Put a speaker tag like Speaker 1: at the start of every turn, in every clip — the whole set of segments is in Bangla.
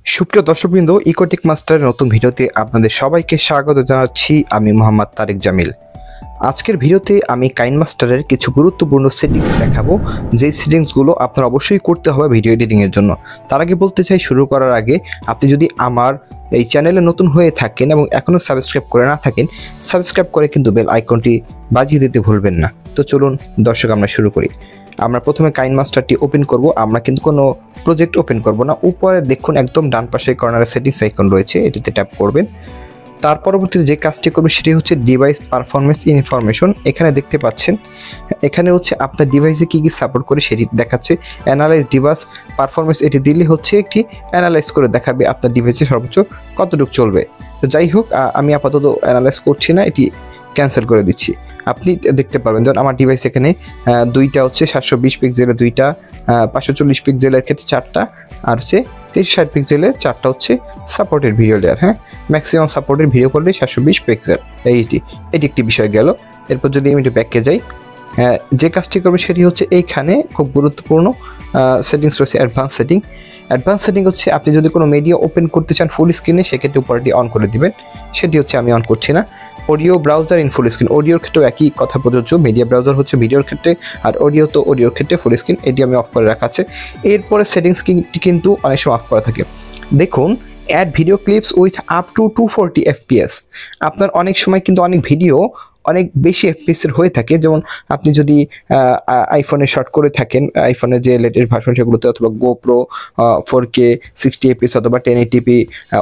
Speaker 1: সুপ্রিয় দর্শকবৃন্দ, ইকোটেকমাস্টারের নতুন ভিডিওতে আপনাদের সবাইকে স্বাগত জানাচ্ছি। আমি মোহাম্মদ তারেক জামিল। আজকের ভিডিওতে আমি কাইনমাস্টারের কিছু গুরুত্বপূর্ণ সেটিংস দেখাবো, যেই সেটিংসগুলো আপনার অবশ্যই করতে হবে ভিডিও এডিটিংয়ের জন্য। তার আগে বলতে চাই, শুরু করার আগে আপনি যদি আমার এই চ্যানেলে নতুন হয়ে থাকেন এবং এখনও সাবস্ক্রাইব করে না থাকেন, সাবস্ক্রাইব করে কিন্তু বেল আইকনটি বাজিয়ে দিতে ভুলবেন না। তো চলুন দর্শক, আমরা শুরু করি। আমরা প্রথমে কাইনমাস্টারটি ওপেন করব। আমরা কিন্তু কোনো প্রজেক্ট ওপেন করব না। উপরে দেখুন একদম ডান পাশে কর্নারে সেটিংস আইকন রয়েছে, এটিতে ট্যাপ করবেন। তার পরবর্তীতে যে কাজটি করবে সেটি হচ্ছে ডিভাইস পারফরমেন্স ইনফরমেশন। এখানে দেখতে পাচ্ছেন, এখানে হচ্ছে আপনার ডিভাইসে কী কী সাপোর্ট করে সেটি দেখাচ্ছে। অ্যানালাইজ ডিভাইস পারফরমেন্স, এটি দিলে হচ্ছে একটি অ্যানালাইজ করে দেখাবে আপনার ডিভাইসে সর্বোচ্চ কতটুকু চলবে। তো যাই হোক, আমি আপাতত অ্যানালাইজ করছি না, এটি ক্যান্সেল করে দিচ্ছি। আপনি দেখতে পারবেন, যেমন আমার ডিভাইস এখানে দুইটা হচ্ছে 720 পিক্সেলের, দুইটা 540 পিক্সেলের ক্ষেত্রে চারটা, আর হচ্ছে 360 পিক্সেলের চারটা হচ্ছে সাপোর্টের ভিডিও লেয়ার। হ্যাঁ, ম্যাক্সিমাম সাপোর্টের ভিডিও করলে 720 পিক্সেল। এটি একটি বিষয় গেল। এরপর যদি আমি একটু ব্যাকে যাই, যে কাজটি করবে সেটি হচ্ছে এইখানে খুব গুরুত্বপূর্ণ সেটিংস রয়েছে, অ্যাডভান্স সেটিং। অ্যাডভান্স সেটিং হচ্ছে আপনি যদি কোনো মিডিয়া ওপেন করতে চান ফুল স্ক্রিনে, সেক্ষেত্রে উপরটি অন করে দিবেন। সেটি হচ্ছে আমি অন করছি না। Audio browser in full screen, অডিওর ক্ষেত্রেও একই কথা প্রযোজ্য। মিডিয়া ব্রাউজার হচ্ছে ভিডিওর ক্ষেত্রে, আর অডিও তো অডিওর ক্ষেত্রে ফুল স্ক্রিন, এটি আমি অফ করে রাখা আছে। এরপরে সেটিংস কিন্তু অনেক সময় অফ করা থাকে। দেখুন, add video clips with up to 240 FPS। আপনার অনেক সময় কিন্তু অনেক ভিডিও অনেক বেশি এফপিএসের হয়ে থাকে। যেমন আপনি যদি আইফোনে শর্ট করে থাকেন, আইফোনের যে লেটেস্ট ভার্সন সেগুলোতে, অথবা গোপ্রো 4K 60 FPS অথবা 1080p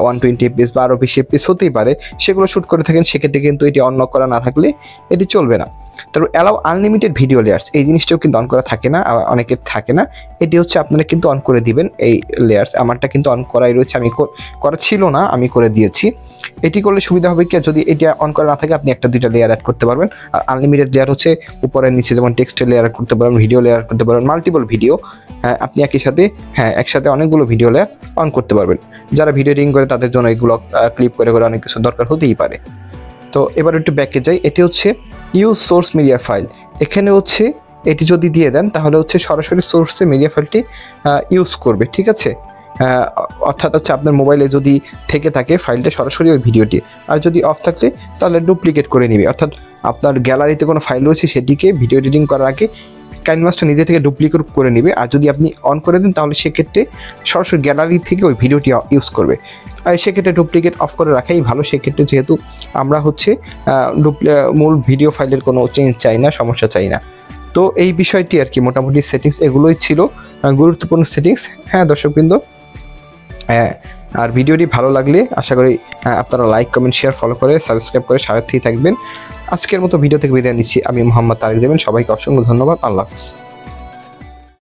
Speaker 1: 120 FPS বা আরও বেশি FPS হতেই পারে, সেগুলো শ্যুট করে থাকেন, সেক্ষেত্রে কিন্তু এটি অন করা না থাকলে এটি চলবে না। তারপর অ্যালাউ আনলিমিটেড ভিডিও লেয়ার্স, এই জিনিসটাও কিন্তু অন করা থাকে না, অনেকের থাকে না। এটি হচ্ছে আপনারা কিন্তু অন করে দিবেন। এই লেয়ার্স আমারটা কিন্তু অন করাই রয়েছে, আমি করা ছিল না, আমি করে দিয়েছি। এটি করলে সুবিধা হবে কি, যদি এটা অন করা না থাকে আপনি একটা দুইটা লেয়ার অ্যাড করতে পারবেন। আর আনলিমিটেড লেয়ার হচ্ছে উপরে নিচে, যেমন টেক্সটের লেয়ার করতে পারবেন, ভিডিও লেয়ার করতে পারবেন, মাল্টিপল ভিডিও। আপনি একসাথে অনেকগুলো ভিডিও লেয়ার অন করতে পারবেন। যারা ভিডিও এডিটিং করে তাদের জন্য এগুলো ক্লিপ করে অনেক কিছু দরকার হতেই পারে। তো এবার একটু ব্যাকে যাই। এটি হচ্ছে ইউজ সোর্স মিডিয়া ফাইল। এখানে হচ্ছে এটি যদি দিয়ে দেন তাহলে হচ্ছে সরাসরি সোর্সে মিডিয়া ফাইলটি ইউজ করবে, ঠিক আছে। অর্থাৎ হচ্ছে আপনার মোবাইলে যদি থেকে থাকে ফাইলটা সরাসরি ওই ভিডিওটি, আর যদি অফ থাকলে তাহলে ডুপ্লিকেট করে নেবে। অর্থাৎ আপনার গ্যালারিতে কোনো ফাইল রয়েছে সেটিকে ভিডিও এডিটিং করার আগে কাইনমাস্টার নিজে থেকে ডুপ্লিকেট করে নেবে। আর যদি আপনি অন করে দেন তাহলে সেক্ষেত্রে সরাসরি গ্যালারি থেকে ওই ভিডিওটি ইউজ করবে। আর সেক্ষেত্রে ডুপ্লিকেট অফ করে রাখাই ভালো। সেক্ষেত্রে যেহেতু আমরা হচ্ছে মূল ভিডিও ফাইলের কোনো চেঞ্জ চাই না, সমস্যা চাই না। তো এই বিষয়টি আর কি, মোটামুটি সেটিংস এগুলোই ছিল গুরুত্বপূর্ণ সেটিংস। হ্যাঁ দর্শকবৃন্দ, আর ভিডিওটি ভালো লাগলে আশা করি আপনারা লাইক, কমেন্ট, শেয়ার, ফলো করে সাবস্ক্রাইব করে সাথেই থাকবেন। আজকের মতো ভিডিও থেকে বিদায় নিচ্ছি। আমি মোহাম্মদ তারেক জামিল। সবাইকে অসংখ্য ধন্যবাদ। আল্লাহ হাফেজ।